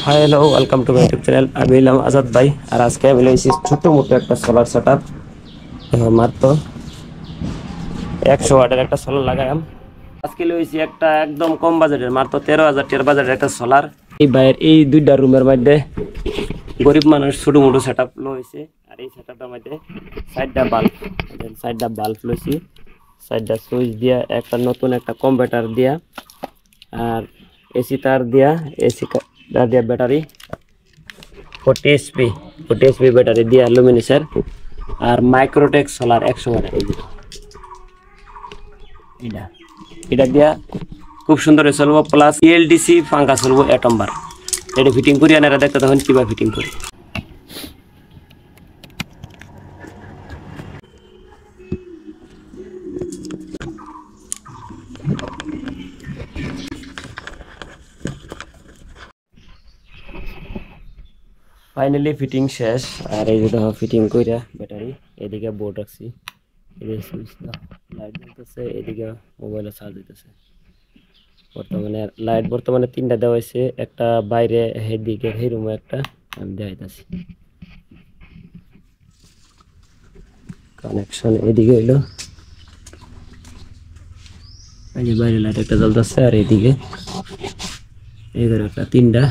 Hi hello welcome to my YouTube channel. আমি হলাম আজাদ ভাই। আর আজকে আমি লইছি ছোট মোটো একটা সোলার সেট আপ, মাত্র 100 ওয়াটের একটা সোলার লাগাইলাম। আজকে লইছি একটা একদম কম বাজেটের, মাত্র 13,000 টাকার বাজেটের একটা সোলার। এই বাইরের এই দুইটা রুমের মধ্যে গরিব মানুষ ছোট মোটো সেট আপ লইছে। আর এই সেট আপটার মধ্যে সাইডটা বাল্ব লইছি, সাইডটা সুইচ দিয়া, একটা নতুন একটা কম্পিউটার দিয়া, আর এসি তার দিয়া, এসি তার দিয়া ব্যাটারি 40 এসপি ব্যাটারি দিয়া লুমিনেসের, আর মাইক্রোটেক সোলার 100 ওয়াটের। এটা দিয়া খুব সুন্দর চলবো, প্লাস এলডিসি পাঙ্খা চলবো এটম্বার। এটা ফিটিং করি আনারা দেখতে তখন কিভাবে ফিটিং করি। ফাইনালি ফিটিং শেষ। আর এই যে দেখো ফিটিং কইরা ব্যাটারি, এদিকে বোর্ড রাখছি, এদিকে সুইচ লাইট জ্বলতেছে, এদিকে মোবাইলে চার্জ দিতেছে। বর্তমানে 3টা দেওয়া হয়েছে, একটা বাইরে এদিকে এই রুমে একটা আমি দেখাইতেছি। কানেকশন এদিকে হইলো, এই যে বাইরে লাইট একটা জ্বলতেছে, আর এদিকে এই ধরো একটা 3টা।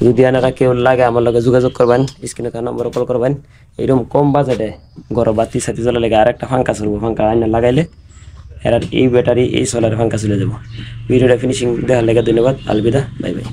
যদি আনারা কেউ লাগে আমার লগে যোগাযোগ করবেন, স্ক্রিনে থাকা নম্বরে কল করবেন। এরকম কম বাজেটে ঘর বাতি সাথে জ্বলা লেগে আর একটা পাঙ্খা চলবো, পাঙ্খা আইনা লাগাইলে এর এই ব্যাটারি এই সোলার পাঙ্খা চলে যাবো। ভিডিওটা ফিনিশিং দেখার লেগে ধন্যবাদ। Alvida, bye bye.